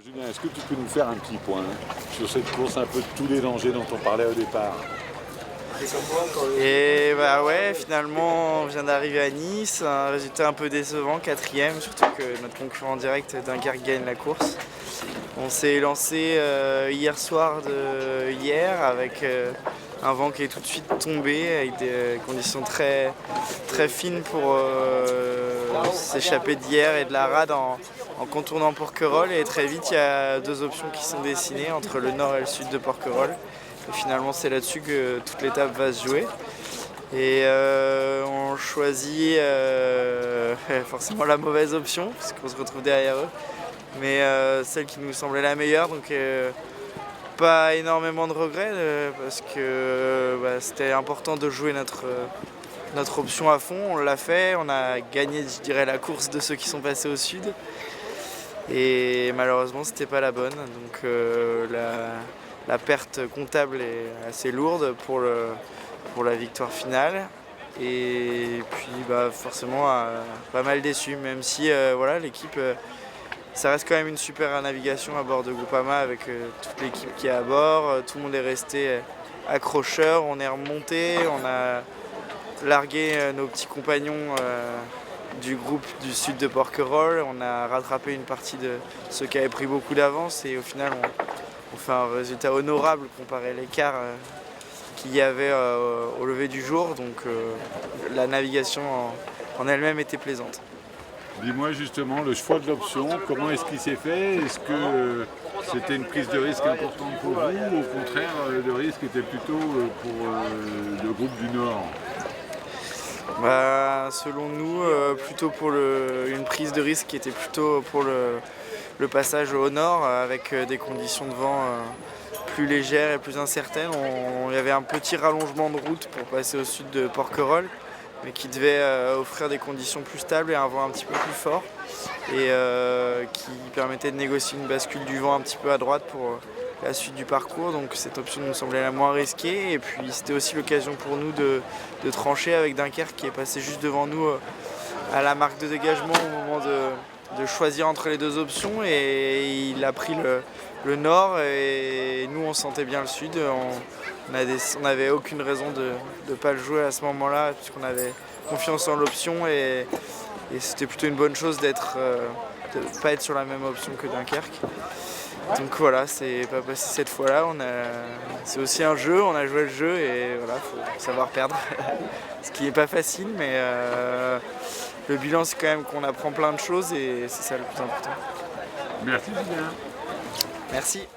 Julien, est-ce que tu peux nous faire un petit point sur cette course, un peu de tous les dangers dont on parlait au départ? Et bah ouais, finalement on vient d'arriver à Nice, un résultat un peu décevant, 4e, surtout que notre concurrent direct Dunkerque gagne la course. On s'est lancé hier soir de hier avec un vent qui est tout de suite tombé avec des conditions très fines pour s'échapper d'hier et de la rade en contournant Porquerolles, et très vite il y a deux options qui sont dessinées entre le nord et le sud de Porquerolles. Et finalement c'est là-dessus que toute l'étape va se jouer. Et on choisit forcément la mauvaise option puisqu'on se retrouve derrière eux, mais celle qui nous semblait la meilleure, donc pas énormément de regrets parce que c'était important de jouer notre option à fond. On l'a fait, on a gagné, je dirais, la course de ceux qui sont passés au sud, et malheureusement c'était pas la bonne, donc la perte comptable est assez lourde pour la victoire finale. Et puis forcément pas mal déçu, même si voilà, l'équipe, ça reste quand même une super navigation à bord de Groupama avec toute l'équipe qui est à bord. Tout le monde est resté accrocheur, on est remonté, on a largué nos petits compagnons du groupe du sud de Porquerolles, on a rattrapé une partie de ceux qui avaient pris beaucoup d'avance, et au final on fait un résultat honorable comparé à l'écart qu'il y avait au lever du jour, donc la navigation en elle-même était plaisante. Dis-moi justement, le choix de l'option, comment est-ce qu'il s'est fait? Est-ce que c'était une prise de risque importante pour vous, ou au contraire le risque était plutôt pour le groupe du Nord? Selon nous, plutôt pour une prise de risque qui était plutôt pour le passage au nord, avec des conditions de vent plus légères et plus incertaines. Il y avait un petit rallongement de route pour passer au sud de Porquerolles, mais qui devait offrir des conditions plus stables et un vent un petit peu plus fort, et qui permettait de négocier une bascule du vent un petit peu à droite pour la suite du parcours. Donc cette option nous semblait la moins risquée, et puis c'était aussi l'occasion pour nous de trancher avec Dunkerque qui est passé juste devant nous à la marque de dégagement au moment de choisir entre les deux options, et il a pris le nord, et nous on sentait bien le sud. On n'avait aucune raison de ne pas le jouer à ce moment-là, puisqu'on avait confiance en l'option, et c'était plutôt une bonne chose de ne pas être sur la même option que Dunkerque. Donc voilà, c'est pas passé cette fois-là. C'est aussi un jeu, on a joué le jeu, et voilà, faut savoir perdre. Ce qui n'est pas facile, mais le bilan c'est quand même qu'on apprend plein de choses, et c'est ça le plus important. Merci Julien. Merci.